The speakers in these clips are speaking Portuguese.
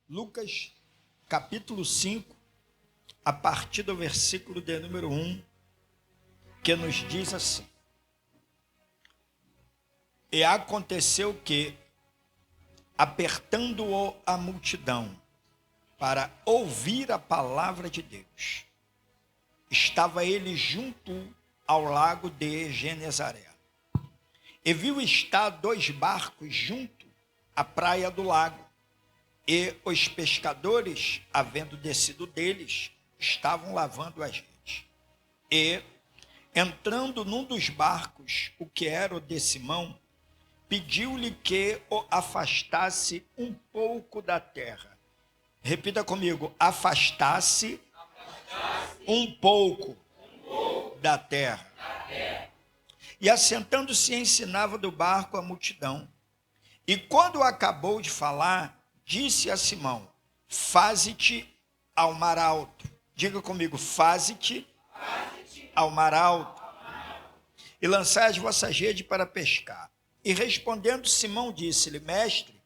Lucas, capítulo 5, a partir do versículo de número 1, que nos diz assim: E aconteceu que, apertando-o a multidão para ouvir a palavra de Deus, estava ele junto ao lago de Genezaré. E viu estar 2 barcos junto à praia do lago, e os pescadores, havendo descido deles, estavam lavando as redes. E, entrando num dos barcos, o que era o de Simão, pediu-lhe que o afastasse um pouco da terra. Repita comigo: afastasse um pouco da terra. E assentando-se ensinava do barco a multidão. E quando acabou de falar, disse a Simão: faze-te ao mar alto. Diga comigo: faze-te ao mar alto. E lançai as vossas redes para pescar. E respondendo Simão, disse-lhe: mestre,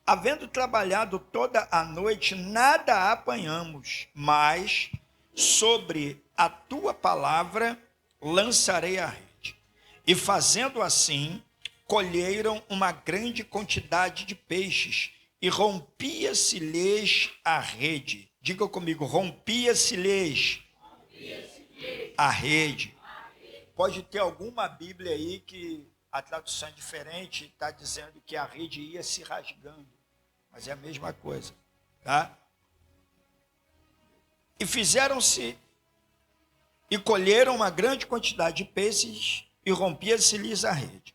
havendo trabalhado toda a noite, nada apanhamos, mas sobre a tua palavra lançarei a rede. E fazendo assim, colheram uma grande quantidade de peixes, e rompia-se-lhes a rede. Diga comigo: rompia-se-lhes a rede. Pode ter alguma Bíblia aí que a tradução é diferente, está dizendo que a rede ia se rasgando, mas é a mesma coisa, tá? E fizeram-se, e colheram uma grande quantidade de peixes, e rompia-se-lhes a rede.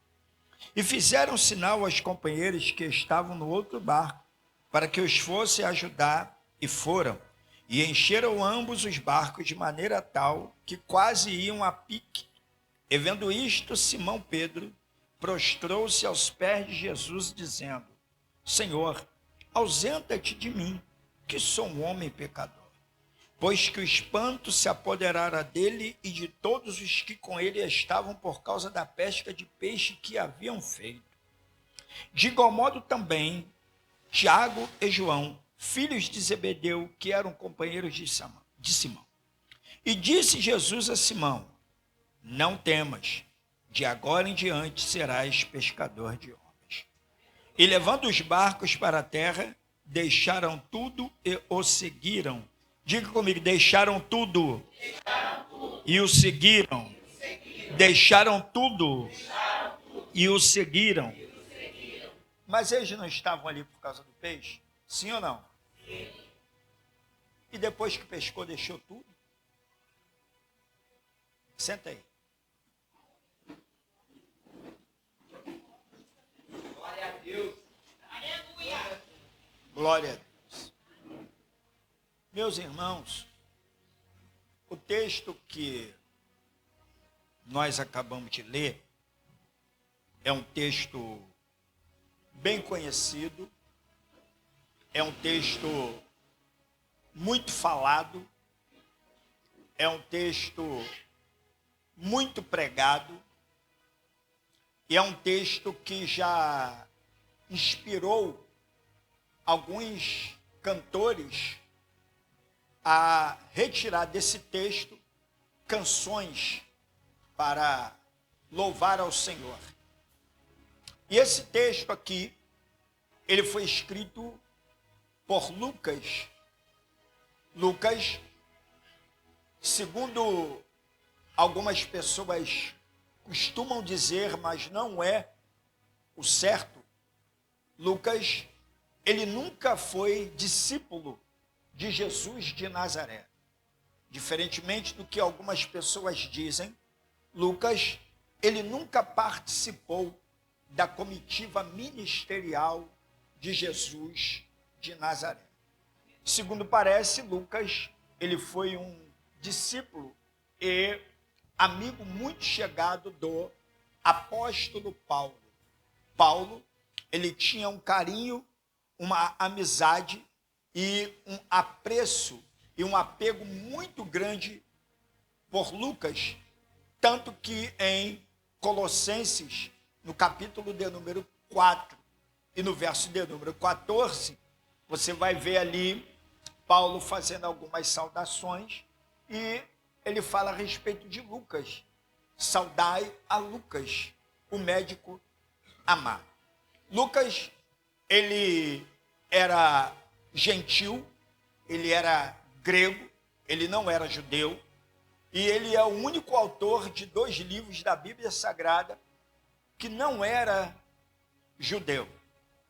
E fizeram sinal aos companheiros que estavam no outro barco, para que os fosse ajudar, e foram. E encheram ambos os barcos de maneira tal que quase iam a pique. E vendo isto, Simão Pedro prostrou-se aos pés de Jesus, dizendo: Senhor, ausenta-te de mim, que sou um homem pecador. Pois que o espanto se apoderara dele e de todos os que com ele estavam por causa da pesca de peixe que haviam feito. De igual modo também, Tiago e João, filhos de Zebedeu, que eram companheiros de Simão. E disse Jesus a Simão: não temas, de agora em diante serás pescador de homens. E levando os barcos para a terra, deixaram tudo e o seguiram. Diga comigo: deixaram tudo e o seguiram. Deixaram tudo e o seguiram. Mas eles não estavam ali por causa do peixe? Sim ou não? Sim. E depois que pescou, deixou tudo? Senta aí. Glória a Deus. Aleluia. Glória a Deus. Meus irmãos, o texto que nós acabamos de ler é um texto bem conhecido, é um texto muito falado, é um texto muito pregado, e é um texto que já inspirou alguns cantores a retirar desse texto canções para louvar ao Senhor. E esse texto aqui, ele foi escrito por Lucas. Lucas, segundo algumas pessoas costumam dizer, mas não é o certo, Lucas, ele nunca foi discípulo de Jesus de Nazaré. Diferentemente do que algumas pessoas dizem, Lucas, ele nunca participou da comitiva ministerial de Jesus de Nazaré. Segundo parece, Lucas, ele foi um discípulo e amigo muito chegado do apóstolo Paulo. Paulo, ele tinha um carinho, uma amizade e um apreço e um apego muito grande por Lucas, tanto que em Colossenses, no capítulo de número 4 e no verso de número 14, você vai ver ali Paulo fazendo algumas saudações e ele fala a respeito de Lucas. Saudai a Lucas, o médico amado. Lucas, ele era gentil, ele era grego, ele não era judeu, e ele é o único autor de 2 livros da Bíblia Sagrada que não era judeu.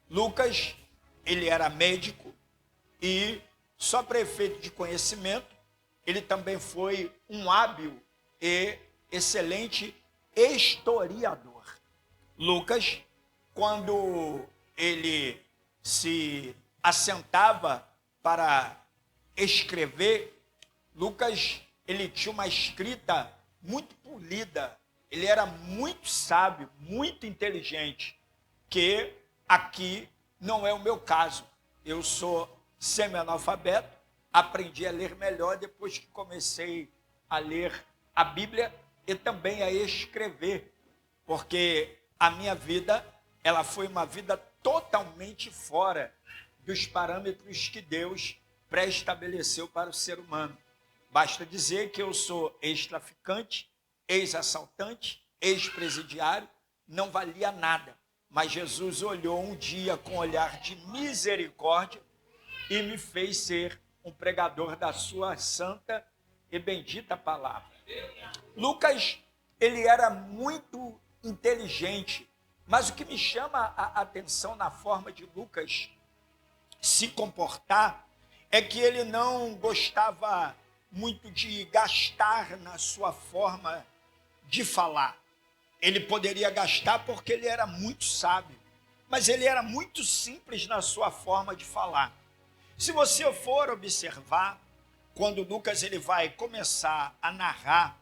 Lucas, ele era médico e, só para efeito de conhecimento, ele também foi um hábil e excelente historiador. Lucas, quando ele se assentava para escrever, Lucas, ele tinha uma escrita muito polida, ele era muito sábio, muito inteligente, que aqui não é o meu caso. Eu sou semi-analfabeto, aprendi a ler melhor depois que comecei a ler a Bíblia e também a escrever, porque a minha vida, ela foi uma vida totalmente fora dos parâmetros que Deus pré-estabeleceu para o ser humano. Basta dizer que eu sou ex-traficante, ex-assaltante, ex-presidiário, não valia nada. Mas Jesus olhou um dia com um olhar de misericórdia e me fez ser um pregador da sua santa e bendita palavra. Lucas, ele era muito inteligente, mas o que me chama a atenção na forma de Lucas se comportar é que ele não gostava muito de gastar na sua forma de falar. Ele poderia gastar porque ele era muito sábio, mas ele era muito simples na sua forma de falar. Se você for observar, quando Lucas ele vai começar a narrar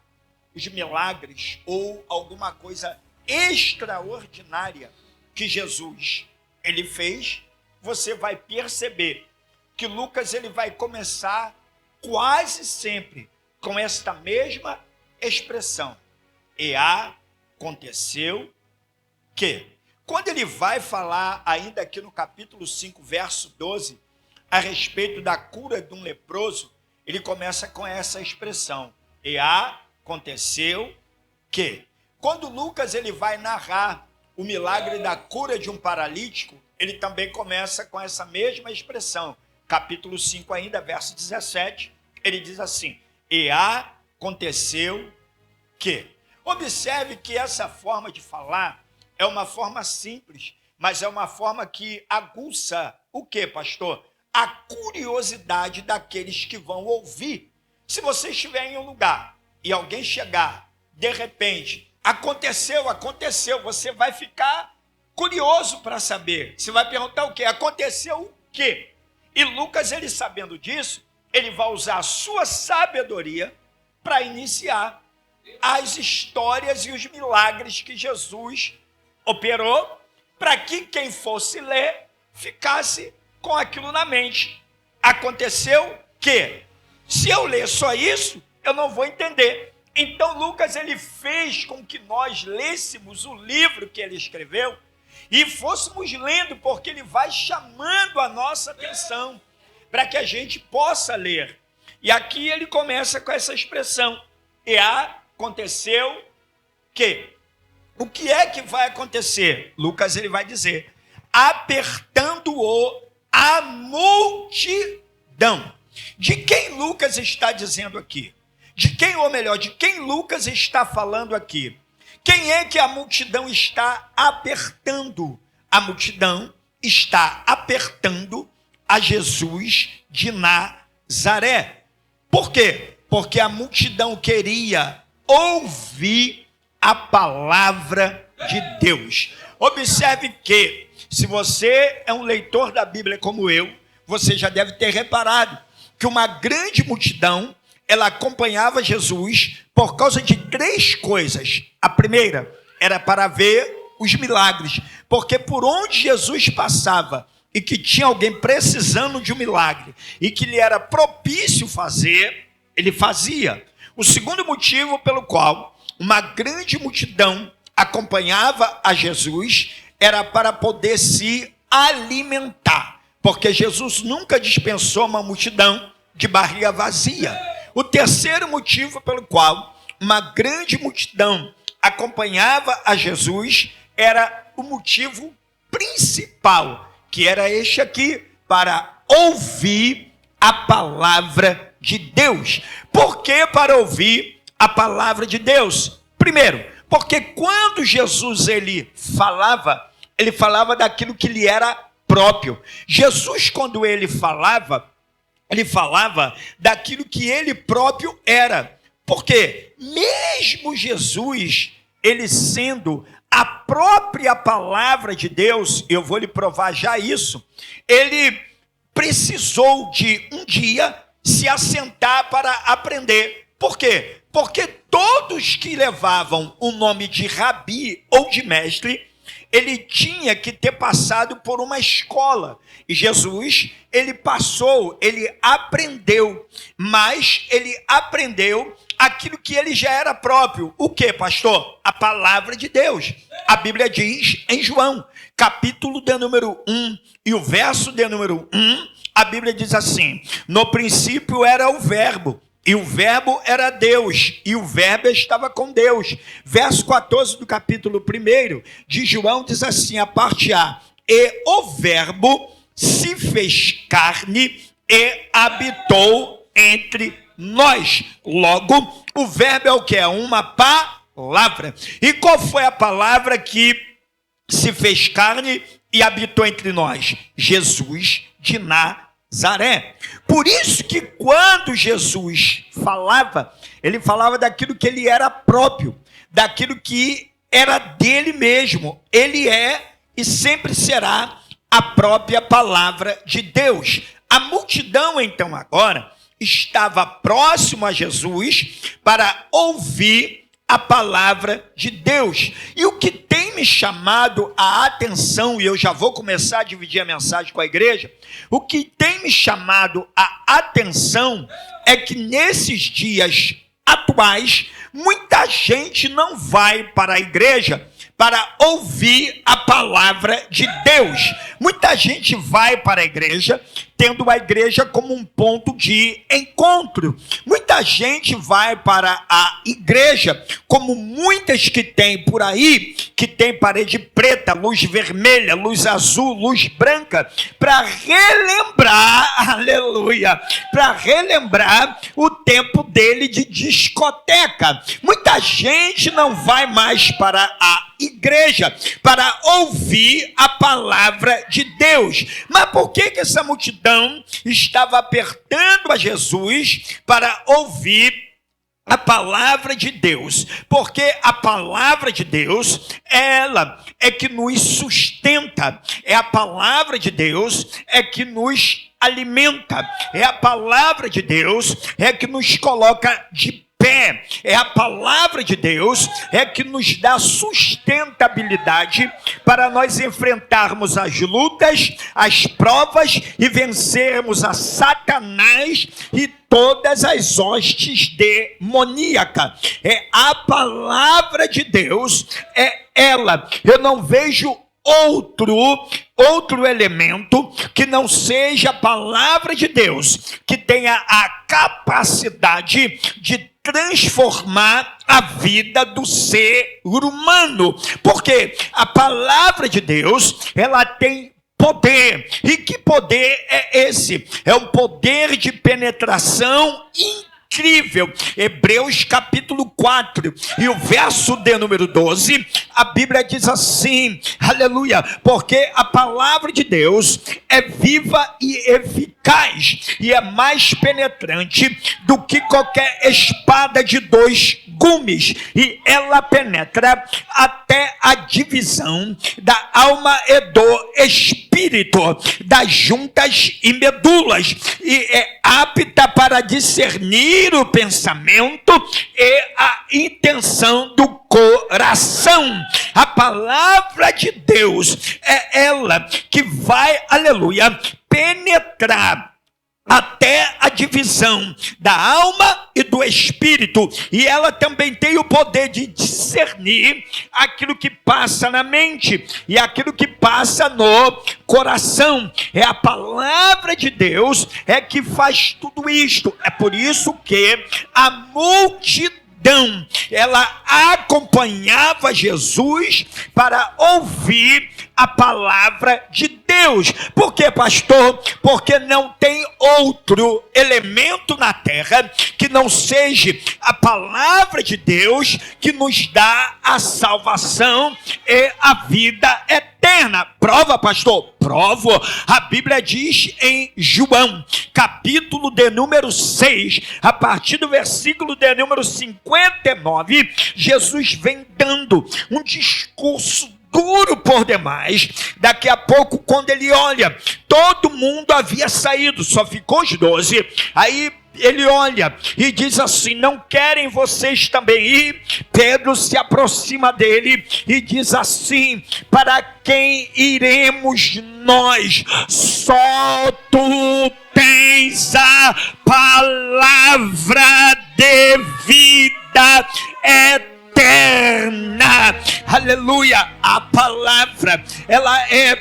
os milagres ou alguma coisa extraordinária que Jesus ele fez, você vai perceber que Lucas ele vai começar quase sempre com esta mesma expressão. E aconteceu que, quando ele vai falar ainda aqui no capítulo 5, verso 12, a respeito da cura de um leproso, ele começa com essa expressão. E aconteceu que, quando Lucas ele vai narrar o milagre da cura de um paralítico, ele também começa com essa mesma expressão. Capítulo 5 ainda, verso 17, ele diz assim, e aconteceu que. Observe que essa forma de falar é uma forma simples, mas é uma forma que aguça o quê, pastor? A curiosidade daqueles que vão ouvir. Se você estiver em um lugar e alguém chegar, de repente, aconteceu, você vai ficar curioso para saber. Você vai perguntar o quê? Aconteceu o quê? E Lucas, ele sabendo disso, ele vai usar a sua sabedoria para iniciar as histórias e os milagres que Jesus operou, para que quem fosse ler ficasse com aquilo na mente. Aconteceu que, se eu ler só isso, eu não vou entender. Então Lucas ele fez com que nós lêssemos o livro que ele escreveu e fôssemos lendo, porque ele vai chamando a nossa atenção para que a gente possa ler. E aqui ele começa com essa expressão, e aconteceu que. O que é que vai acontecer? Lucas ele vai dizer, apertando-o a multidão. De quem Lucas está dizendo aqui? De quem, ou melhor, de quem Lucas está falando aqui? Quem é que a multidão está apertando? A multidão está apertando a Jesus de Nazaré. Por quê? Porque a multidão queria ouvir a palavra de Deus. Observe que, se você é um leitor da Bíblia como eu, você já deve ter reparado que uma grande multidão, ela acompanhava Jesus por causa de 3 coisas. A primeira era para ver os milagres, porque por onde Jesus passava e que tinha alguém precisando de um milagre e que lhe era propício fazer, ele fazia. O segundo motivo pelo qual uma grande multidão acompanhava a Jesus era para poder se alimentar. porque Jesus nunca dispensou uma multidão de barriga vazia. O terceiro motivo pelo qual uma grande multidão acompanhava a Jesus era o motivo principal, que era este aqui, para ouvir a palavra de Deus. Por que para ouvir a palavra de Deus? Primeiro, porque quando Jesus ele falava daquilo que lhe era próprio. Jesus, quando ele falava daquilo que ele próprio era. Porque mesmo Jesus, ele sendo a própria palavra de Deus, eu vou lhe provar já isso, ele precisou de um dia se assentar para aprender. Por quê? Porque todos que levavam o nome de rabi ou de mestre, ele tinha que ter passado por uma escola. E Jesus, ele aprendeu, mas ele aprendeu aquilo que ele já era próprio. O que, pastor? A palavra de Deus. A Bíblia diz em João, capítulo de número 1 e o verso de número 1, a Bíblia diz assim: no princípio era o verbo, e o verbo era Deus, e o verbo estava com Deus. Verso 14 do capítulo 1 de João diz assim, a parte A: e o verbo se fez carne e habitou entre nós. Logo, o verbo é o que? É uma palavra. E qual foi a palavra que se fez carne e habitou entre nós? Jesus de Nazaré. Por isso que quando Jesus falava, ele falava daquilo que ele era próprio, daquilo que era dele mesmo. Ele é e sempre será a própria palavra de Deus. A multidão, então, agora estava próximo a Jesus para ouvir a palavra de Deus. E o que tem me chamado a atenção, e eu já vou começar a dividir a mensagem com a igreja, o que tem me chamado a atenção é que nesses dias atuais, muita gente não vai para a igreja para ouvir a palavra de Deus. Muita gente vai para a igreja tendo a igreja como um ponto de encontro. Muita gente vai para a igreja, como muitas que tem por aí, que tem parede preta, luz vermelha, luz azul, luz branca, para relembrar, aleluia, para relembrar o tempo dele de discoteca. Muita gente não vai mais para a igreja para ouvir a palavra de Deus. Mas por que essa multidão estava apertando a Jesus para ouvir a palavra de Deus? Porque a palavra de Deus, ela é que nos sustenta. É a palavra de Deus é que nos alimenta. É a palavra de Deus é que nos coloca de pé. É a palavra de Deus é que nos dá sustentabilidade para nós enfrentarmos as lutas, as provas e vencermos a Satanás e todas as hostes demoníacas. É a palavra de Deus, é ela. Eu não vejo outro elemento que não seja a palavra de Deus, que tenha a capacidade de transformar a vida do ser humano. Porque a palavra de Deus, ela tem poder. E que poder é esse? É um poder de penetração incrível. Hebreus capítulo 4 e o verso de número 12, a Bíblia diz assim, aleluia, porque a palavra de Deus é viva e eficaz e é mais penetrante do que qualquer espada de 2 gumes, e ela penetra até a divisão da alma e do espírito, das juntas e medulas, e é apta para discernir o pensamento e a intenção do coração. A palavra de Deus é ela que vai, aleluia, penetrar até a divisão da alma e do espírito, e ela também tem o poder de discernir aquilo que passa na mente e aquilo que passa no coração. É a palavra de Deus que faz tudo isto. É por isso que a multidão, ela acompanhava Jesus para ouvir a palavra de Deus. Por quê, pastor? Porque não tem outro elemento na terra que não seja a palavra de Deus que nos dá a salvação e a vida eterna. Prova, pastor? Provo. A Bíblia diz em João, capítulo de número 6, a partir do versículo de número 59, Jesus vem dando um discurso duro por demais. Daqui a pouco, quando ele olha, todo mundo havia saído, só ficou os 12. Aí ele olha e diz assim: não querem vocês também ir? Pedro se aproxima dele e diz assim: para quem iremos nós? Só tu tens a palavra de vida eterna. Aleluia. A palavra, ela é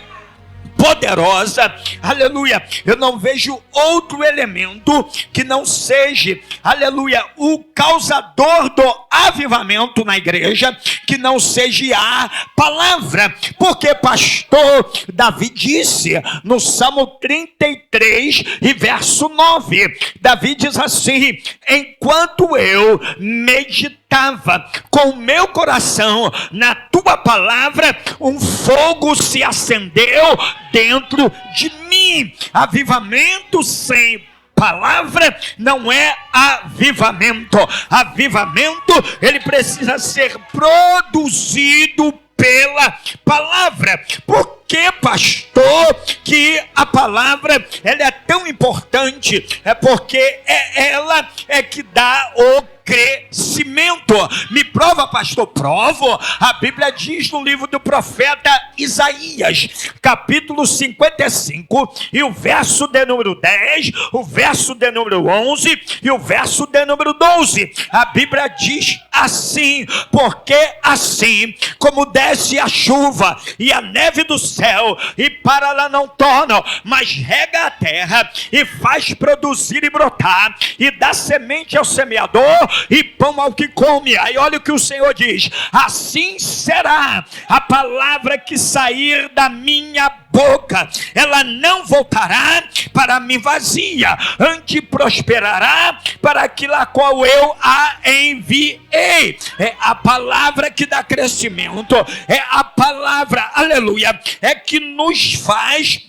poderosa, aleluia. Eu não vejo outro elemento que não seja, aleluia, o causador do avivamento na igreja, que não seja a palavra. Porque pastor Davi disse no Salmo 33 e verso 9, Davi diz assim: enquanto eu meditava com o meu coração na tua palavra, um fogo se acendeu dentro de mim. Avivamento sem palavra não é avivamento. Avivamento, ele precisa ser produzido pela palavra. Por que, pastor, que a palavra ela é tão importante? É porque ela é que dá o crescimento. Me prova, pastor? Provo. A Bíblia diz no livro do profeta Isaías, capítulo 55, e o verso de número 10, o verso de número 11 e o verso de número 12. A Bíblia diz assim: porque assim como desce a chuva e a neve do céu, e para lá não tornam, mas rega a terra e faz produzir e brotar, e dá semente ao semeador e pão ao que come. Aí olha o que o Senhor diz: assim será a palavra que sair da minha boca, ela não voltará para mim vazia, antes prosperará para aquilo a qual eu a enviei. É a palavra que dá crescimento, é a palavra, aleluia, é que nos faz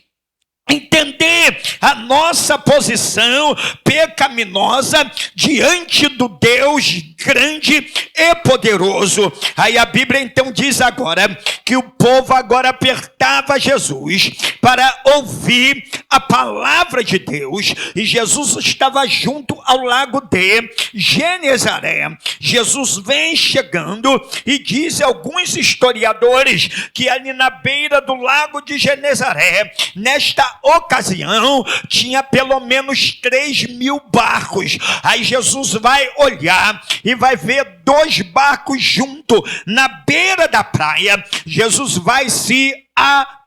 entender a nossa posição pecaminosa diante do Deus grande e poderoso. Aí a Bíblia então diz agora que o povo agora apertava Jesus para ouvir a palavra de Deus, e Jesus estava junto ao lago de Genezaré. Jesus vem chegando, e diz alguns historiadores que ali na beira do lago de Genezaré, nesta ocasião, tinha pelo menos 3.000 barcos. Aí Jesus vai olhar e vai ver 2 barcos junto na beira da praia. Jesus vai se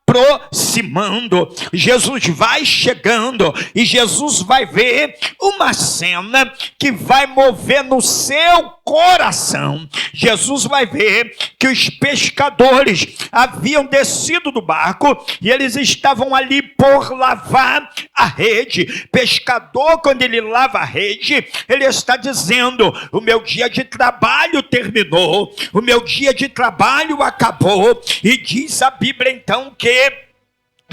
aproximando, Jesus vai chegando, e Jesus vai ver uma cena que vai mover no seu coração. Jesus vai ver que os pescadores haviam descido do barco e eles estavam ali por lavar a rede. Pescador, quando ele lava a rede, ele está dizendo: o meu dia de trabalho terminou, o meu dia de trabalho acabou. E diz a Bíblia então que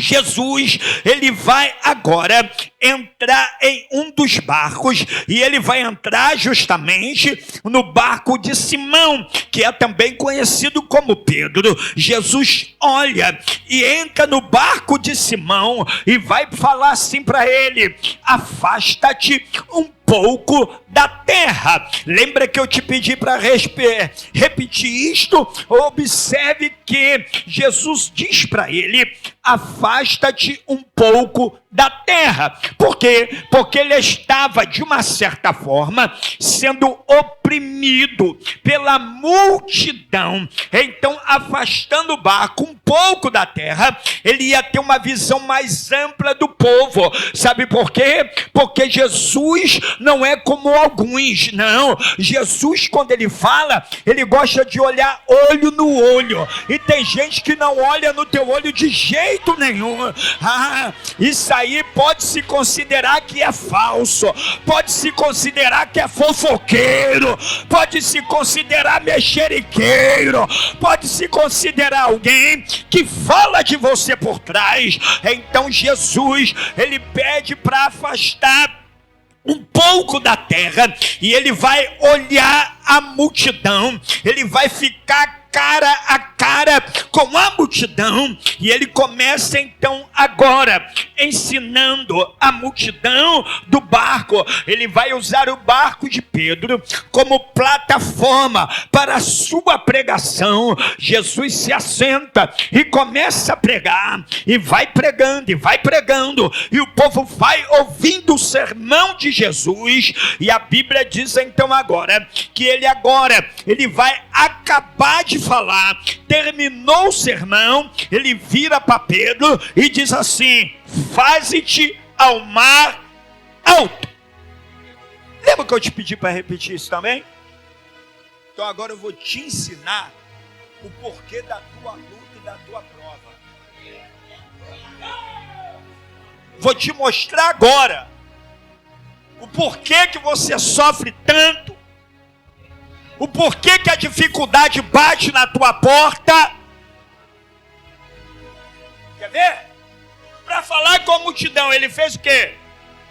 Jesus, ele vai agora entrar em um dos barcos, e ele vai entrar justamente no barco de Simão, que é também conhecido como Pedro. Jesus olha e entra no barco de Simão e vai falar assim para ele: afasta-te um pouco da terra. Lembra que eu te pedi para repetir isto? Observe que Jesus diz para ele: afasta-te um pouco da terra. Por quê? Porque ele estava, de uma certa forma, sendo oprimido pela multidão. Então, afastando o barco um pouco da terra, ele ia ter uma visão mais ampla do povo. Sabe por quê? Porque Jesus não é como alguns, não. Jesus, quando ele fala, ele gosta de olhar olho no olho. E tem gente que não olha no teu olho de jeito nenhum. Isso aí pode-se considerar que é falso, pode-se considerar que é fofoqueiro, pode-se considerar mexeriqueiro, pode-se considerar alguém que fala de você por trás. Então Jesus, ele pede para afastar um pouco da terra, e ele vai olhar a multidão, ele vai ficar cara a cara com a multidão, e ele começa então agora ensinando a multidão do barco. Ele vai usar o barco de Pedro como plataforma para a sua pregação. Jesus se assenta e começa a pregar, e vai pregando, e o povo vai ouvindo o sermão de Jesus. E a Bíblia diz então agora que ele vai acabar de falar, terminou o sermão, ele vira para Pedro e diz assim: faze-te ao mar alto. Lembra que eu te pedi para repetir isso também? Então agora eu vou te ensinar o porquê da tua luta e da tua prova. Vou te mostrar agora o porquê que você sofre tanto, o porquê que a dificuldade bate na tua porta. Quer ver? Para falar com a multidão, ele fez o quê?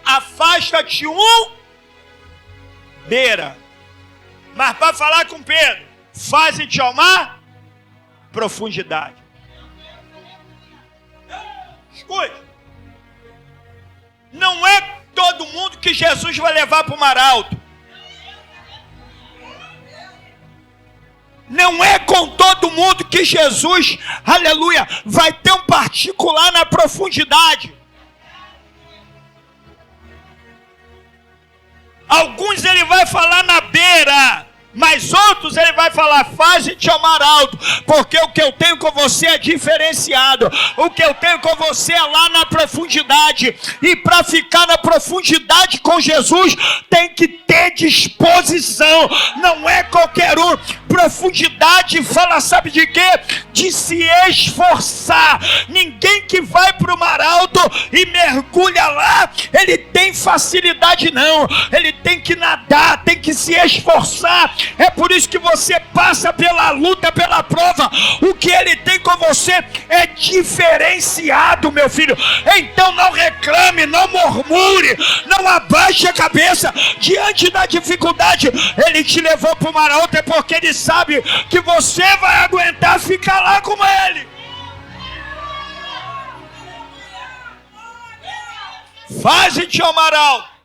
Afasta-te beira. Mas para falar com Pedro, faze-te ao mar, profundidade. Escute. Não é todo mundo que Jesus vai levar para o mar alto. Não é com todo mundo que Jesus, aleluia, vai ter um particular na profundidade. Alguns ele vai falar na beira, mas outros ele vai falar: faze-te ao mar alto, porque o que eu tenho com você é diferenciado. O que eu tenho com você é lá na profundidade. E para ficar na profundidade com Jesus, tem que ter disposição. Não é qualquer um. Profundidade fala, sabe de quê? De se esforçar. Ninguém que vai para o mar alto e mergulha lá, ele tem facilidade, não. Ele tem que nadar, tem que se esforçar. É por isso que você passa pela luta, pela prova. O que ele tem com você é diferenciado, meu filho. Então não reclame, não murmure, não abaixe a cabeça diante da dificuldade. Ele te levou para o mar alto é porque ele sabe que você vai aguentar ficar lá com ele. Faze-te ao mar alto.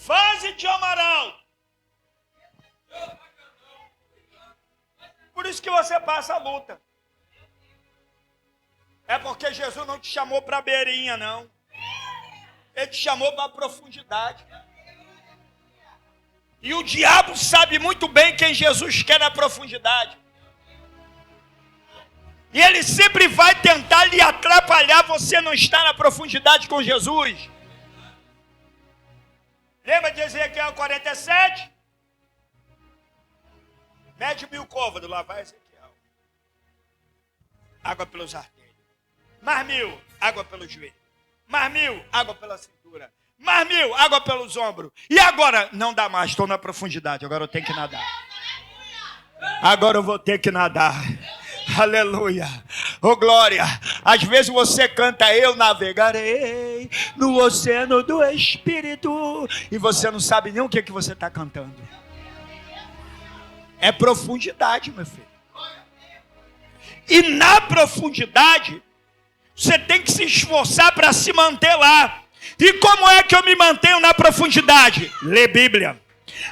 Faze-te ao mar alto. Por isso que você passa a luta. É porque Jesus não te chamou para a beirinha, não. Ele te chamou para a profundidade. E o diabo sabe muito bem quem Jesus quer na profundidade. E ele sempre vai tentar lhe atrapalhar. Você não está na profundidade com Jesus. Lembra de Ezequiel 47? Mede 1000 côvados, lá vai Ezequiel. Água pelos artelhos. Mais 1000, água pelo joelho. Mais 1000, água pela cintura. Mais 1000, água pelos ombros. E agora? Não dá mais, estou na profundidade. Agora eu tenho que nadar. Agora eu vou ter que nadar. Aleluia. Oh glória. Às vezes você canta: eu navegarei no oceano do Espírito, e você não sabe nem o que você está cantando. É profundidade, meu filho. E na profundidade você tem que se esforçar para se manter lá. E como é que eu me mantenho na profundidade? Lê Bíblia.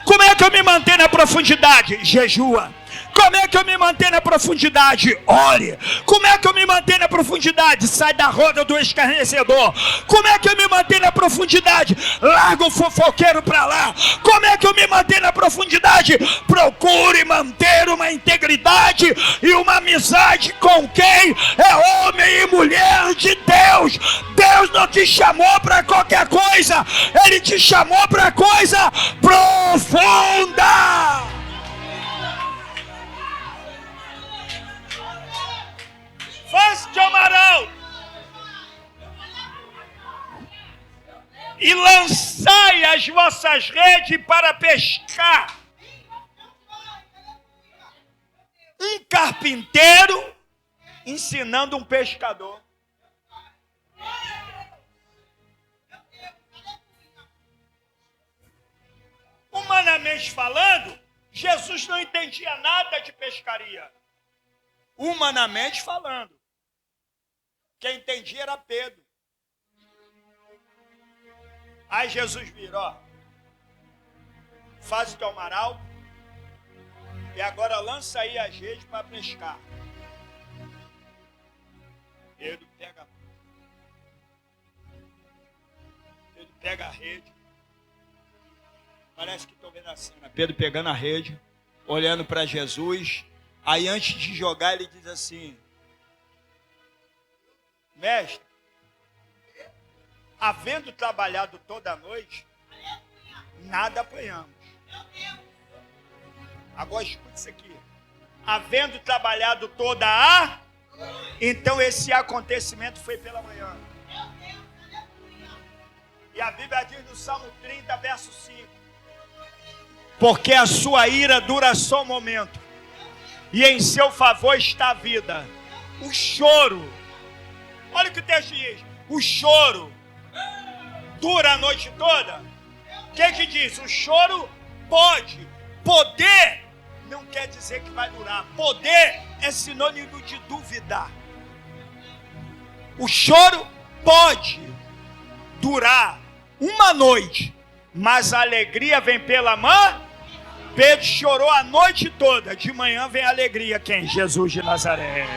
Como é que eu me mantenho na profundidade? Jejua. Como é que eu me mantenho na profundidade? Ore. Como é que eu me mantenho na profundidade? Sai da roda do escarnecedor. Como é que eu me mantenho na profundidade? Larga o fofoqueiro para lá. Como é que eu me mantenho na profundidade? Procure manter uma integridade e uma amizade com quem é homem e mulher de Deus. Deus não te chamou para qualquer coisa. Ele te chamou para coisa profunda. Face de Amaral. E lançai as vossas redes para pescar. Um carpinteiro ensinando um pescador. Humanamente falando, Jesus não entendia nada de pescaria. Humanamente falando. Quem entendia era Pedro. Aí Jesus virou, faz o teu amaral, e agora lança aí as redes para pescar. Pedro pega a rede. Parece que estou vendo a cena. Pedro pegando a rede, olhando para Jesus. Aí antes de jogar ele diz assim: mestre, havendo trabalhado toda a noite, nada apanhamos. Agora escute isso aqui. Havendo trabalhado toda a... Então esse acontecimento foi pela manhã. E a Bíblia diz no Salmo 30, verso 5. Porque a sua ira dura só um momento, e em seu favor está a vida. O choro, olha o que o texto diz, o choro dura a noite toda. O que diz? O choro pode. Poder não quer dizer que vai durar. Poder é sinônimo de duvidar. O choro pode durar uma noite, mas a alegria vem pela manhã. Pedro chorou a noite toda. De manhã vem a alegria. Quem? Jesus de Nazaré.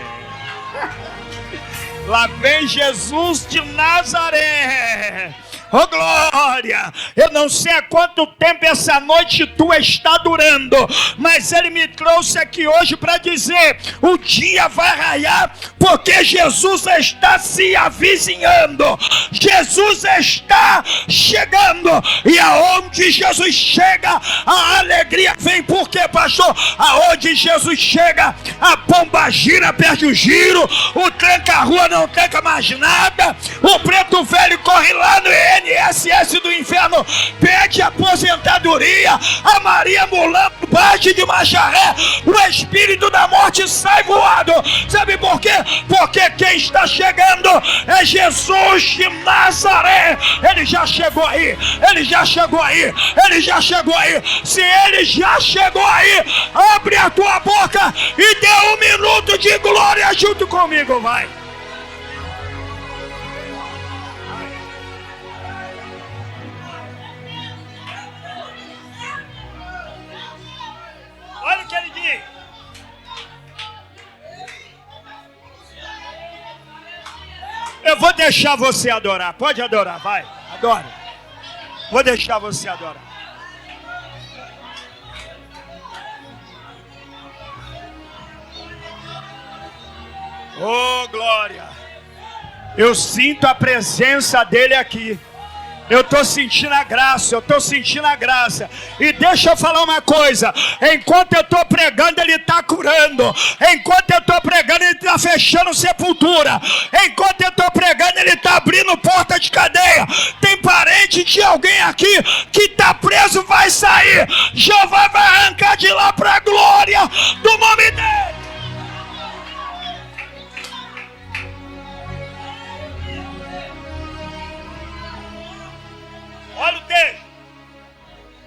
Lá vem Jesus de Nazaré. Oh glória! Eu não sei há quanto tempo essa noite tua está durando, mas Ele me trouxe aqui hoje para dizer: o dia vai raiar, porque Jesus está se avizinhando. Jesus está chegando, e aonde Jesus chega, a alegria vem. Por quê, pastor? Aonde Jesus chega, a pomba gira, perde o giro, o tranca-rua não tranca mais nada, o preto velho corre lá no INSS do inferno, pede aposentadoria, a Maria Mulando bate de macharé, o espírito da morte sai voado. Sabe por quê? Porque quem está chegando é Jesus de Nazaré. Ele já chegou aí, ele já chegou aí, ele já chegou aí. Se ele já chegou aí, abre a tua boca e dê um minuto de glória junto comigo, vai. Olha o que ele diz. Eu vou deixar você adorar. Pode adorar, vai. Adora. Vou deixar você adorar. Oh, glória. Eu sinto a presença dele aqui. Eu estou sentindo a graça, eu estou sentindo a graça. E deixa eu falar uma coisa: enquanto eu estou pregando, Ele está curando. Enquanto eu estou pregando, Ele está fechando sepultura. Enquanto eu estou pregando, Ele está abrindo porta de cadeia. Tem parente de alguém aqui que está preso, vai sair. Jeová vai arrancar de lá para a glória do nome dele. Olha o texto.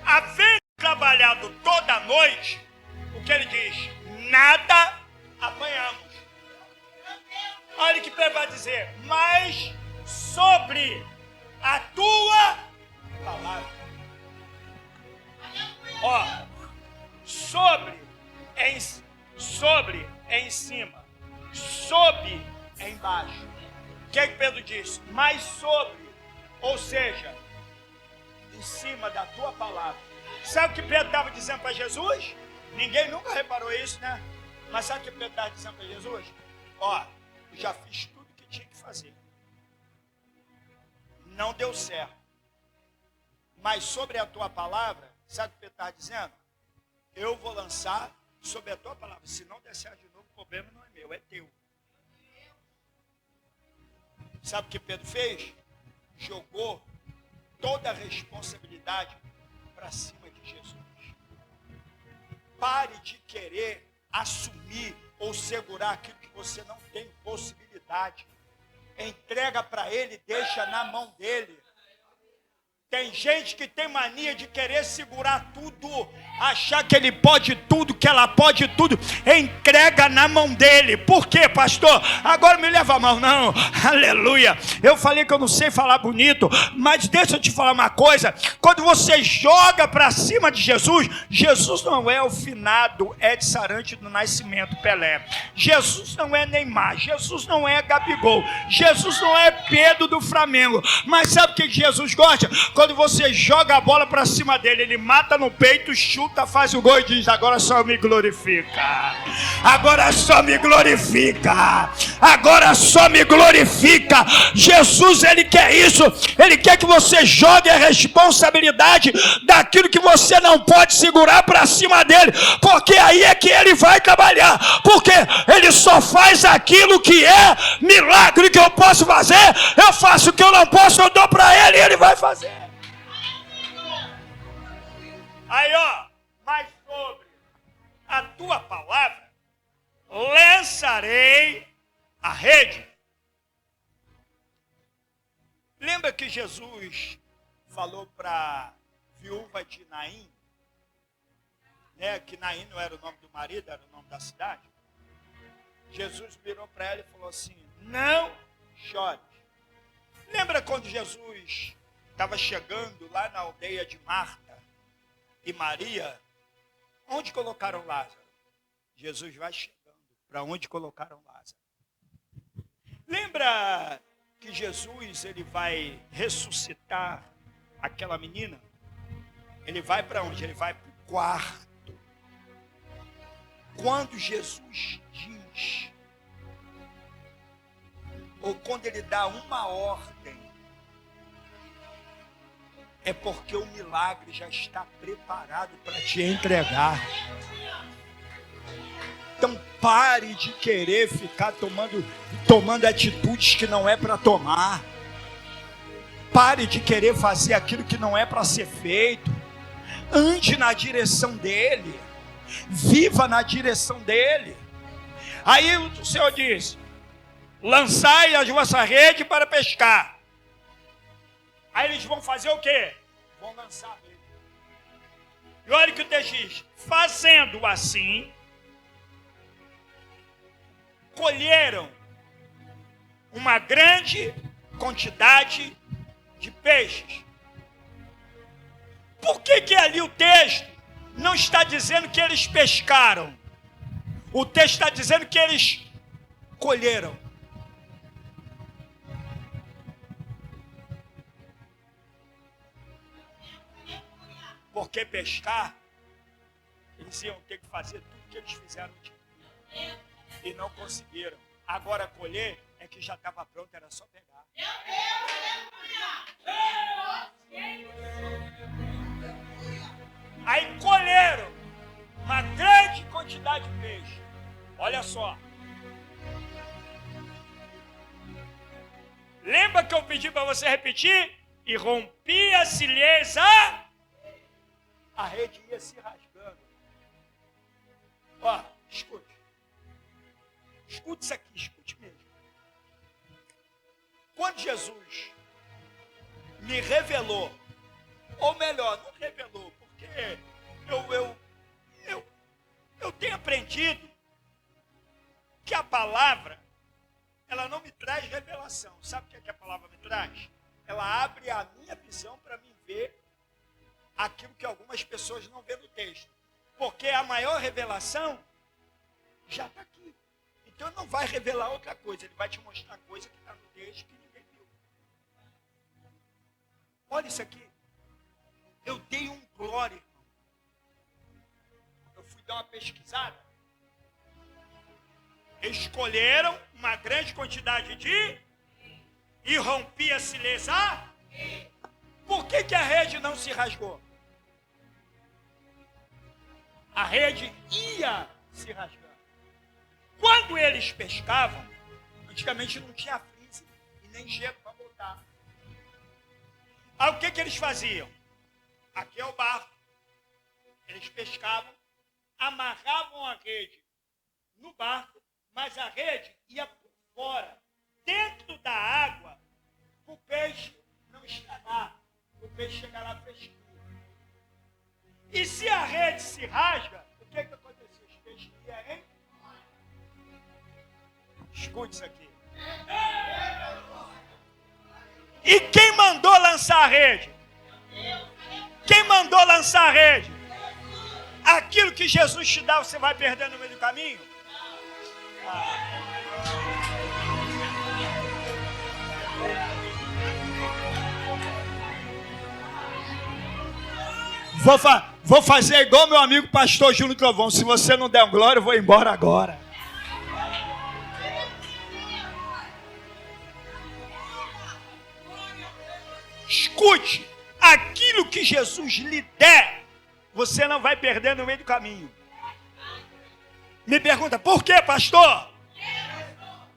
Havendo trabalhado toda a noite, o que ele diz? Nada apanhamos. Olha o que Pedro vai dizer. Mas sobre a tua palavra. Ó, sobre Sobre é em cima, sob é embaixo. O que é que Pedro disse? Mas sobre, ou seja, em cima da tua palavra. Sabe o que Pedro estava dizendo para Jesus? Ninguém nunca reparou isso, né? Mas sabe o que Pedro estava dizendo para Jesus? Ó, eu já fiz tudo que tinha que fazer. Não deu certo. Mas sobre a tua palavra, sabe o que Pedro estava dizendo? Eu vou lançar sobre a tua palavra. Se não der certo de novo, o problema não é meu, é teu. Sabe o que Pedro fez? Jogou toda a responsabilidade para cima de Jesus. Pare de querer assumir ou segurar aquilo que você não tem possibilidade. Entrega para Ele, deixa na mão dele. Tem gente que tem mania de querer segurar tudo, achar que ele pode tudo, que ela pode tudo. Entrega na mão dele. Por quê, pastor? Agora me leva a mão, não. Aleluia. Eu falei que eu não sei falar bonito, mas deixa eu te falar uma coisa. Quando você joga para cima de Jesus, Jesus não é o finado Edson Arantes do Nascimento, Pelé. Jesus não é Neymar. Jesus não é Gabigol. Jesus não é Pedro do Flamengo. Mas sabe o que Jesus gosta? Quando você joga a bola para cima dele, ele mata no peito, chuta, faz o gol e diz: agora só me glorifica. Agora só me glorifica. Agora só me glorifica. Jesus, ele quer isso. Ele quer que você jogue a responsabilidade daquilo que você não pode segurar para cima dele. Porque aí é que ele vai trabalhar. Porque ele só faz aquilo que é milagre que eu posso fazer. Eu faço o que eu não posso, eu dou para ele e ele vai fazer. Aí, ó, mas sobre a tua palavra lançarei a rede. Lembra que Jesus falou para a viúva de Naim, né, que Naim não era o nome do marido, era o nome da cidade? Jesus virou para ela e falou assim: não chore. Lembra quando Jesus estava chegando lá na aldeia de Marta e Maria? Onde colocaram Lázaro? Jesus vai chegando. Para onde colocaram Lázaro? Lembra que Jesus ele vai ressuscitar aquela menina? Ele vai para onde? Ele vai para o quarto. Quando Jesus diz, ou quando ele dá uma ordem, é porque o milagre já está preparado para te entregar. Então pare de querer ficar tomando atitudes que não é para tomar. Pare de querer fazer aquilo que não é para ser feito. Ande na direção dele. Viva na direção dele. Aí o Senhor diz: lançai a vossa rede para pescar. Aí eles vão fazer o quê? Vão lançar a rede. E olha o que o texto diz: fazendo assim, colheram uma grande quantidade de peixes. Por que ali o texto não está dizendo que eles pescaram? O texto está dizendo que eles colheram. Porque pescar, eles iam ter que fazer tudo que eles fizeram de dia. E não conseguiram. Agora colher é que já estava pronto, era só pegar. Aí colheram uma grande quantidade de peixe. Olha só. Lembra que eu pedi para você repetir? E rompia-se-lhes a rede ia se rasgando. Ó, escute. Escute isso aqui, escute mesmo. Quando Jesus me revelou, ou melhor, não revelou, porque eu tenho aprendido que a palavra, ela não me traz revelação. Sabe o que a palavra me traz? Ela abre a minha visão para mim ver aquilo que algumas pessoas não vêem no texto. Porque a maior revelação Já está aqui. Então ele não vai revelar outra coisa, ele vai te mostrar coisa que está no texto que ninguém viu. Olha isso aqui. Eu dei um glória, irmão. Eu fui dar uma pesquisada. Escolheram uma grande quantidade de e rompia-se lesar. Por que a rede não se rasgou? A rede ia se rasgando. Quando eles pescavam, antigamente não tinha freezer e nem gelo para botar. Aí o que eles faziam? Aqui é o barco. Eles pescavam, amarravam a rede no barco, mas a rede ia por fora, dentro da água, para o peixe não estragar, o peixe chegar lá fresquinho. E se a rede se rasga, o que aconteceu? Os peixes iam, hein? Escute isso aqui. E quem mandou lançar a rede? Quem mandou lançar a rede? Aquilo que Jesus te dá, você vai perder no meio do caminho? Vou fazer igual meu amigo pastor Júnior Trovão. Se você não der glória, eu vou embora agora. Escute, aquilo que Jesus lhe der, você não vai perder no meio do caminho. Me pergunta, por quê, pastor?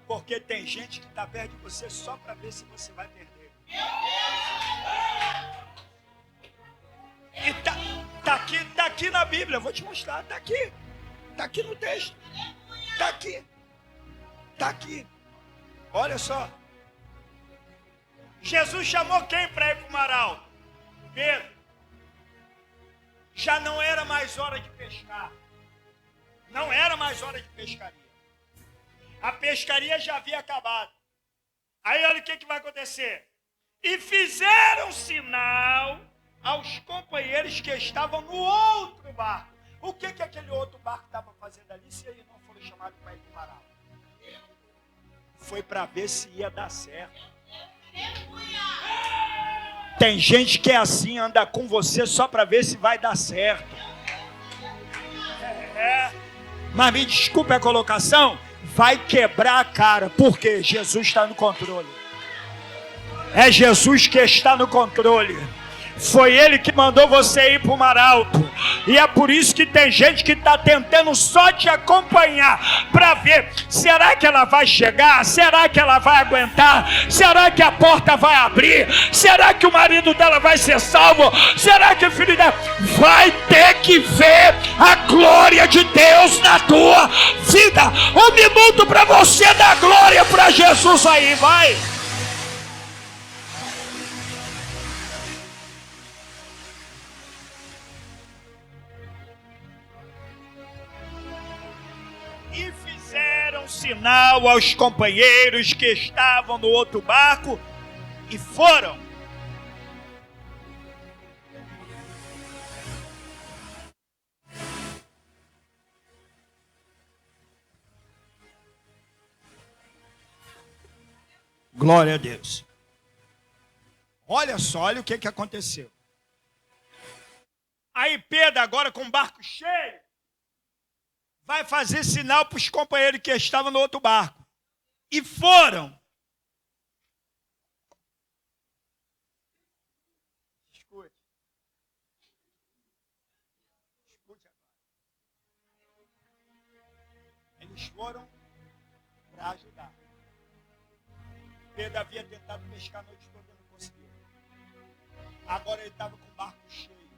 Porque tem gente que está perto de você só para ver se você vai perder. E tá aqui na Bíblia, eu vou te mostrar, tá aqui no texto, tá aqui, olha só. Jesus chamou quem para ir para o mar alto? Pedro. Já não era mais hora de pescar, não era mais hora de pescaria, a pescaria já havia acabado. Aí olha o que vai acontecer, e fizeram sinal aos companheiros que estavam no outro barco. O que aquele outro barco estava fazendo ali, se eles não foram chamados para ir para o mar alto? Foi para ver se ia dar certo. Tem gente que é assim, anda com você só para ver se vai dar certo. Mas me desculpe a colocação, vai quebrar a cara, porque Jesus está no controle. É Jesus que está no controle. Foi Ele que mandou você ir para o mar alto. E é por isso que tem gente que está tentando só te acompanhar para ver, será que ela vai chegar? Será que ela vai aguentar? Será que a porta vai abrir? Será que o marido dela vai ser salvo? Será que o filho dela vai ter que ver a glória de Deus na tua vida? Um minuto para você dar glória para Jesus aí, vai! E fizeram sinal aos companheiros que estavam no outro barco e foram. Glória a Deus. Olha só, olha o que aconteceu. Aí Pedro, agora com o barco cheio, vai fazer sinal para os companheiros que estavam no outro barco. E foram. Escute. Escute agora. Eles foram para ajudar. Pedro havia tentado pescar a noite toda e não conseguiu. Agora ele estava com o barco cheio.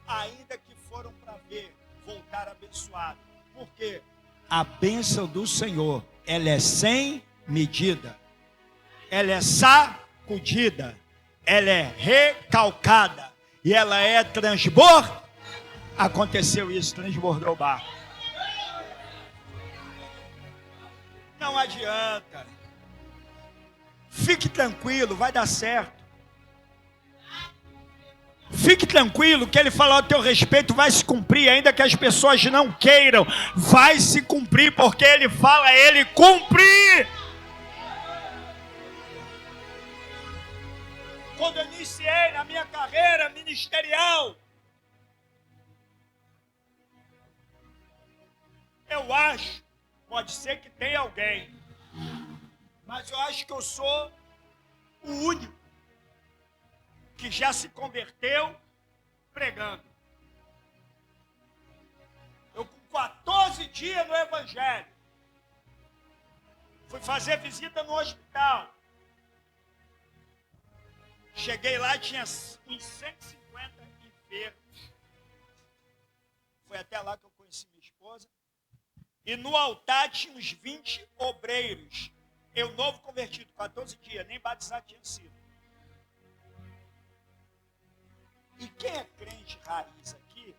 Ainda que foram para ver, voltar abençoado. Por quê? A bênção do Senhor, ela é sem medida. Ela é sacudida. Ela é recalcada. E ela é transbordada. Aconteceu isso, transbordou o barco. Não adianta. Fique tranquilo, vai dar certo. Fique tranquilo que ele falou a teu respeito vai se cumprir, ainda que as pessoas não queiram, vai se cumprir, porque ele fala, ele cumpre. Quando eu iniciei na minha carreira ministerial, eu acho, pode ser que tenha alguém, mas eu acho que eu sou o único que já se converteu pregando. Eu com 14 dias no Evangelho, fui fazer visita no hospital. Cheguei lá e tinha uns 150 enfermos. Foi até lá que eu conheci minha esposa. E no altar tinha uns 20 obreiros. Eu novo convertido, 14 dias, nem batizado tinha sido. E quem é crente raiz aqui,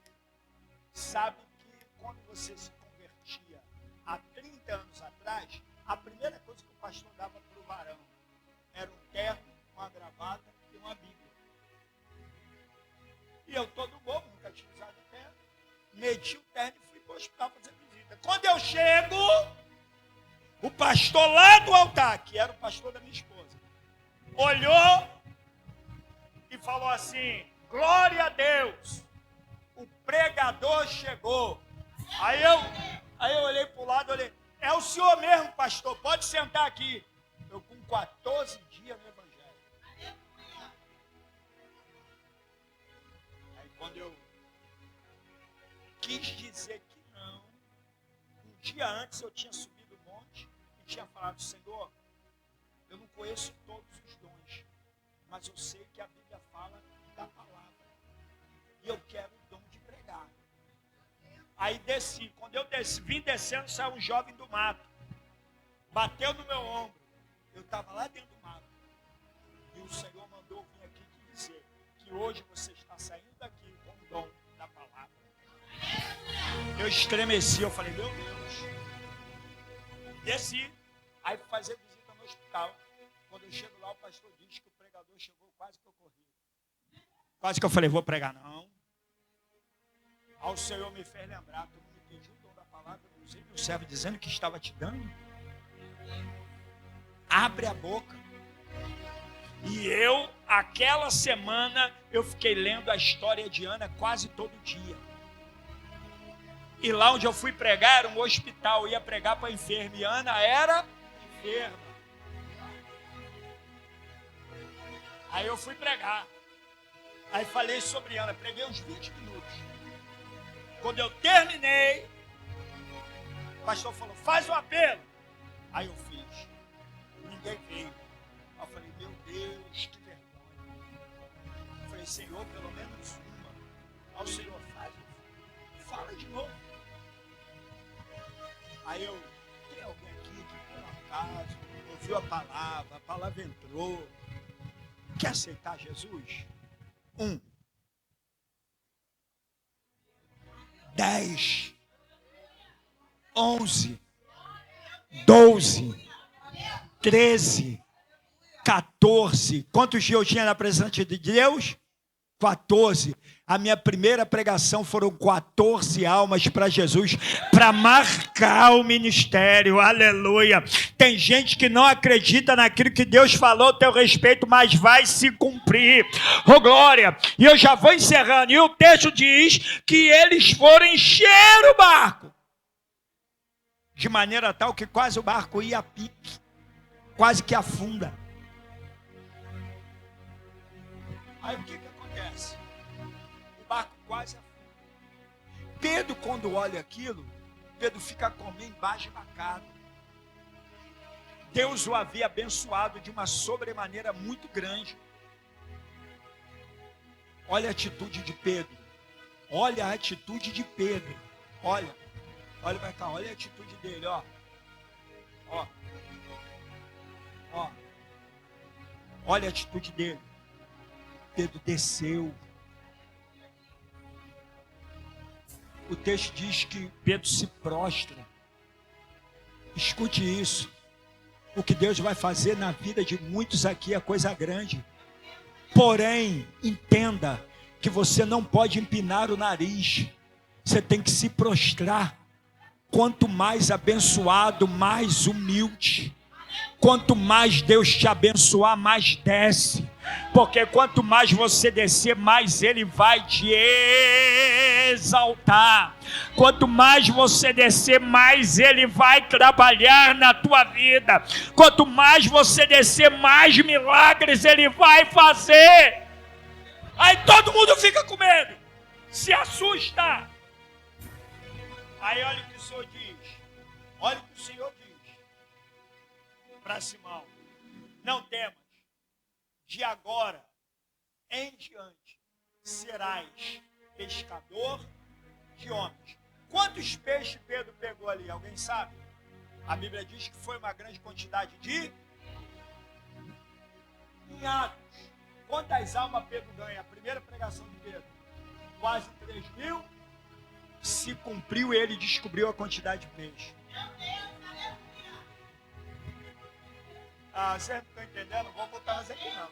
sabe que quando você se convertia há 30 anos atrás, a primeira coisa que o pastor dava para o varão era um terno, uma gravata e uma Bíblia. E eu todo bobo, nunca tinha usado terno, meti o terno e fui para o hospital fazer visita. Quando eu chego, o pastor lá do altar, que era o pastor da minha esposa, olhou e falou assim: glória a Deus, o pregador chegou. Aí eu olhei para o lado, olhei, é o senhor mesmo, pastor, pode sentar aqui. Eu com 14 dias no Evangelho. Aí quando eu quis dizer que não, um dia antes eu tinha subido o monte e tinha falado: Senhor, eu não conheço todos os dons, mas eu sei que a Bíblia fala da palavra. E eu quero o dom de pregar. Aí desci. Quando eu vim descendo, saiu um jovem do mato. Bateu no meu ombro. Eu estava lá dentro do mato. E o Senhor mandou vir aqui te dizer que hoje você está saindo daqui com o dom da palavra. Eu estremeci, eu falei: meu Deus. Desci. Aí fui fazer visita no hospital. Quando eu chego lá, o pastor diz que o pregador chegou, quase que eu corri. Quase que eu falei: vou pregar não. Aí o Senhor me fez lembrar, tu não me pediu o dom da palavra, eu usei meu servo dizendo que estava te dando. Abre a boca. E eu, aquela semana, eu fiquei lendo a história de Ana quase todo dia. E lá onde eu fui pregar era um hospital, eu ia pregar para enferma. E Ana era enferma. Aí eu fui pregar. Aí falei sobre Ana, preguei uns 20 minutos. Quando eu terminei, o pastor falou: faz o apelo. Aí eu fiz. Ninguém veio. Aí eu falei: meu Deus, que vergonha. Eu falei: Senhor, pelo menos uma. Aí o Senhor: fala de novo. Aí eu: tem alguém aqui que por acaso ouviu a palavra entrou, quer aceitar Jesus? 1, 10, 11, 12, 13, 14. Quantos dias eu tinha na presença de Deus? 14. A minha primeira pregação foram 14 almas para Jesus, para marcar o ministério. Aleluia. Tem gente que não acredita naquilo que Deus falou a teu respeito, mas vai se cumprir. Oh, glória. E eu já vou encerrando. E o texto diz que eles foram encher o barco, de maneira tal que quase o barco ia a pique, quase que afunda. Aí o que acontece? O barco quase afunda. Pedro, quando olha aquilo, Pedro fica como embasbacado. Deus o havia abençoado de uma sobremaneira muito grande. Olha a atitude de Pedro. Olha a atitude de Pedro. Olha para cá, olha a atitude dele, ó. Olha a atitude dele. Pedro desceu. O texto diz que Pedro se prostra. Escute isso. O que Deus vai fazer na vida de muitos aqui é coisa grande. Porém, entenda que você não pode empinar o nariz, você tem que se prostrar. Quanto mais abençoado, mais humilde. Quanto mais Deus te abençoar, mais desce. Porque quanto mais você descer, mais Ele vai te exaltar. Quanto mais você descer, mais Ele vai trabalhar na tua vida. Quanto mais você descer, mais milagres Ele vai fazer. Aí todo mundo fica com medo, se assusta. Aí olha o que o Senhor diz. Olha o que o Senhor diz para Simão: não temas, de agora em diante serás pescador de homens. Quantos peixes Pedro pegou ali? Alguém sabe? A Bíblia diz que foi uma grande quantidade de em Atos. Quantas almas Pedro ganha? A primeira pregação de Pedro, quase 3.000. Se cumpriu, ele descobriu a quantidade de peixe. Vocês não estão entendendo? Vou botar mais aqui não.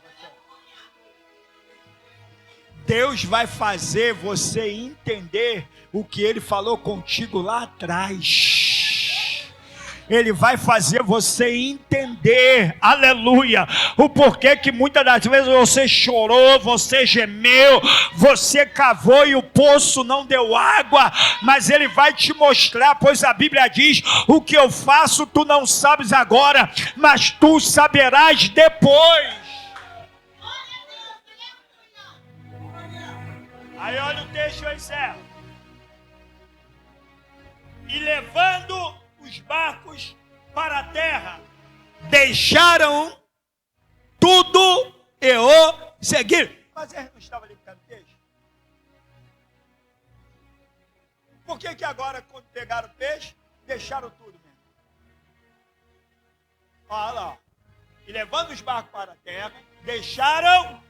Deus vai fazer você entender o que Ele falou contigo lá atrás. Ele vai fazer você entender, aleluia, o porquê que muitas das vezes você chorou, você gemeu, você cavou e o poço não deu água, mas Ele vai te mostrar, pois a Bíblia diz: o que eu faço tu não sabes agora, mas tu saberás depois. Aí olha o texto, eu encerro. E levando os barcos para a terra, deixaram tudo e o seguiram. Mas eles não estavam ali picando peixe? Por que agora, quando pegaram peixe, deixaram tudo mesmo? Olha lá. E levando os barcos para a terra, deixaram.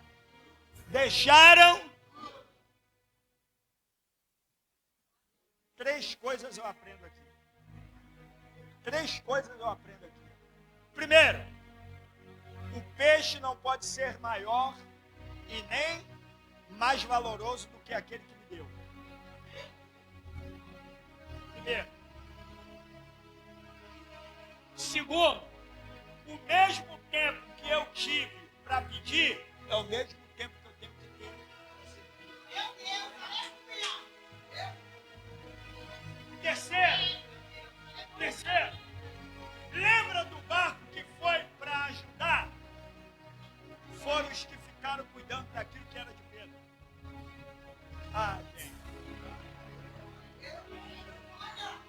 Três coisas eu aprendo aqui. Primeiro, o peixe não pode ser maior e nem mais valoroso do que aquele que me deu. Primeiro. Segundo, o mesmo tempo que eu tive para pedir é o mesmo tempo que eu tenho que ter. Meu Deus, Terceiro, lembra do barco que foi para ajudar? Foram os que ficaram cuidando daquilo que era de Pedro. Gente.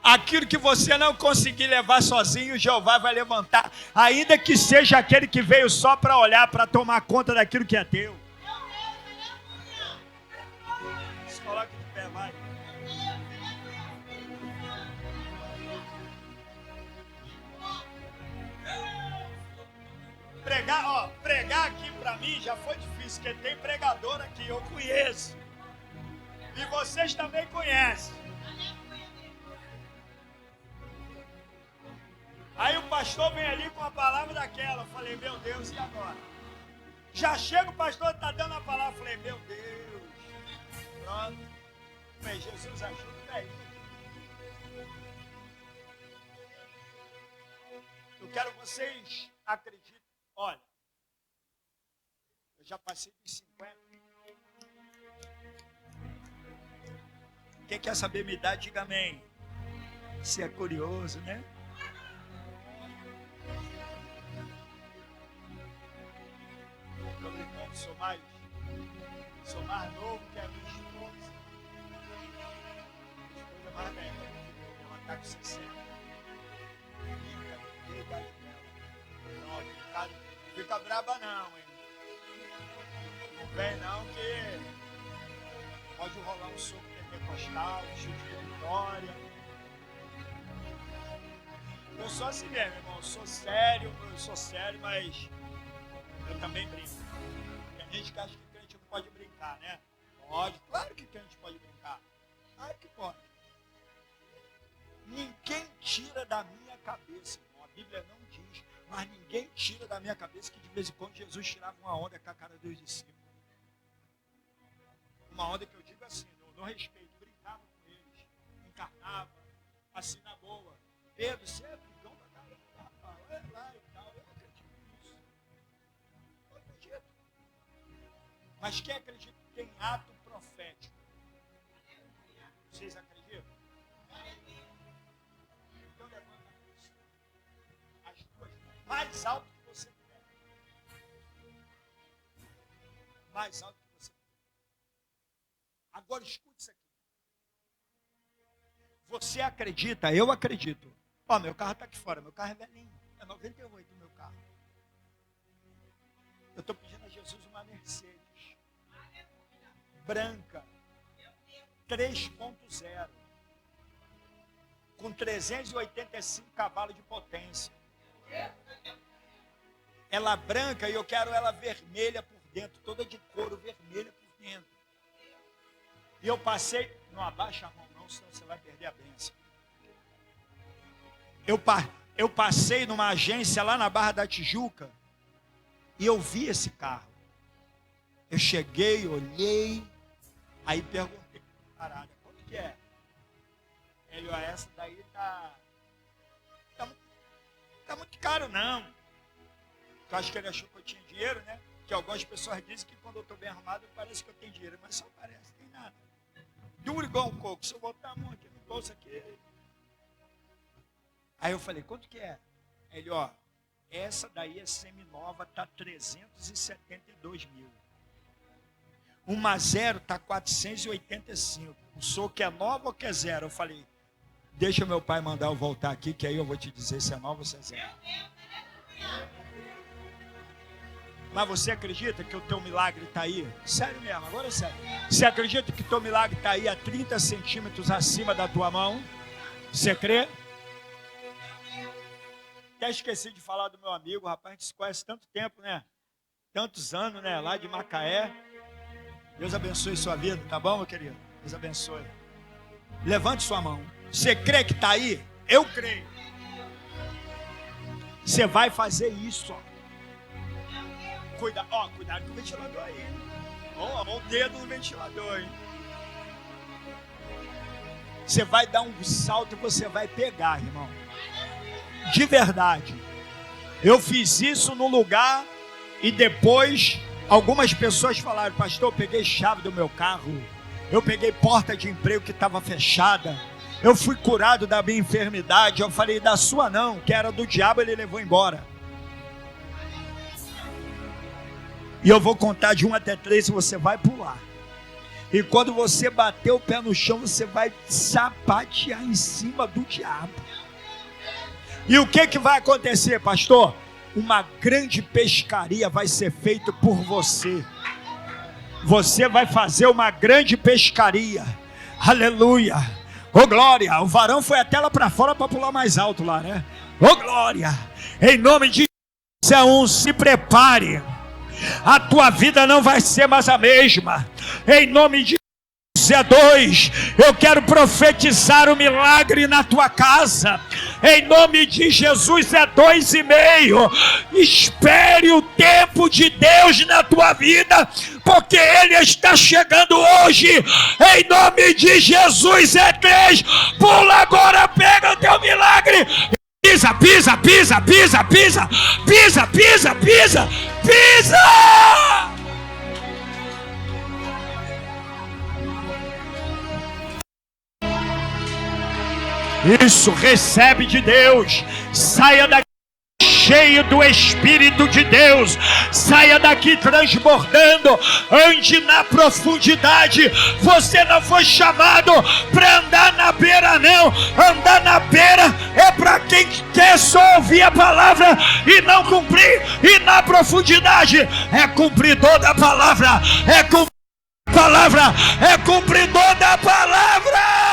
Aquilo que você não conseguir levar sozinho, Jeová vai levantar, ainda que seja aquele que veio só para olhar, para tomar conta daquilo que é teu. Se coloque de pé, vai. Pregar aqui para mim já foi difícil, porque tem pregador aqui, eu conheço. E vocês também conhecem. Aí o pastor vem ali com a palavra daquela. Eu falei: meu Deus, e agora? Já chega, o pastor está dando a palavra. Eu falei: meu Deus. Pronto. Falei: Jesus, ajuda aí. Eu quero que vocês acreditem. Olha, eu já passei dos 50. Quem quer saber minha idade, diga amém. Se é curioso, né? Estou brincando, sou mais novo que a minha esposa. Minha esposa é mais velha. Ela está com 60. Fica a idade dela. Não, fica braba não, hein? Não vem não, que pode rolar um soco pentecostal, um chute de vitória. Eu sou assim mesmo, irmão. Eu sou sério, mas eu também brinco. Tem gente que acha que crente não pode brincar, né? Pode, claro que crente pode brincar. Claro que pode. Ninguém tira da minha cabeça, irmão. A Bíblia não diz, mas ninguém tira da minha cabeça que de vez em quando Jesus tirava uma onda com a cara dos discípulos. Uma onda que eu digo assim, no respeito, brincava com eles, encarnava, assim na boa. Pedro, você é brigão pra caramba, rapaz, olha lá e tal. Eu acredito nisso. Eu acredito. Mas quem acredita que tem ato profético? Vocês acreditam? Então levanta as duas mãos mais alto que você puder. Mais alto que você puder. Agora escute isso aqui. Você acredita? Eu acredito. Ó, meu carro está aqui fora. Meu carro é velhinho. É 98 o meu carro. Eu estou pedindo a Jesus uma Mercedes. Branca. 3.0. Com 385 cavalos de potência. Ela branca e eu quero ela vermelha por dentro. Toda de couro vermelha por dentro. E eu passei... Não abaixa a mão não, senão você vai perder a bênção. Eu passei numa agência lá na Barra da Tijuca e eu vi esse carro. Eu cheguei, olhei, aí perguntei, parada, quanto que é? Ele, ó, essa daí tá muito caro não. Eu acho que ele achou que eu tinha dinheiro, né? Que algumas pessoas dizem que quando eu estou bem arrumado parece que eu tenho dinheiro, mas só parece, não tem nada. Duro igual um coco, se eu botar a mão aqui no bolso aqui. Aí eu falei, quanto que é? Ele, ó, essa daí é seminova, tá 372 mil. Uma zero tá 485. O senhor quer nova ou quer zero? Eu falei, deixa meu pai mandar eu voltar aqui, que aí eu vou te dizer se é nova ou se é zero. Mas você acredita que o teu milagre está aí? Sério mesmo, agora é sério. Você acredita que o teu milagre está aí a 30 centímetros acima da tua mão? Você crê? Até esqueci de falar do meu amigo, rapaz, a gente se conhece tanto tempo, né? Tantos anos, né? Lá de Macaé. Deus abençoe sua vida, tá bom, meu querido? Deus abençoe. Levante sua mão. Você crê que está aí? Eu creio. Você vai fazer isso, ó. Cuidado com o ventilador aí. Ó, o dedo no ventilador, hein? Você vai dar um salto e você vai pegar, irmão. De verdade. Eu fiz isso no lugar e depois algumas pessoas falaram, pastor, eu peguei chave do meu carro. Eu peguei porta de emprego que estava fechada. Eu fui curado da minha enfermidade. Eu falei, da sua não, que era do diabo, ele levou embora. E eu vou contar de 1 até 3 e você vai pular. E quando você bater o pé no chão, você vai sapatear em cima do diabo. E o que vai acontecer, pastor? Uma grande pescaria vai ser feita por você. Você vai fazer uma grande pescaria. Aleluia. Ô glória. O varão foi até lá para fora para pular mais alto lá, né? Ô glória. Em nome de Jesus, se prepare. A tua vida não vai ser mais a mesma. Em nome de Jesus, 2, eu quero profetizar o milagre na tua casa. Em nome de Jesus, 2,5. Espere o tempo de Deus na tua vida, porque Ele está chegando hoje. Em nome de Jesus, 3. Pula agora, pega o teu milagre. Pisa, pisa, pisa, pisa, pisa, pisa, pisa, pisa, pisa! Isso, recebe de Deus. Saia daqui cheio do Espírito de Deus. Saia daqui transbordando. Ande na profundidade. Você não foi chamado para andar na beira, não. Andar na beira é para quem quer só ouvir a palavra e não cumprir. E na profundidade é cumpridor da palavra. É cumpridor da palavra. É cumpridor da palavra.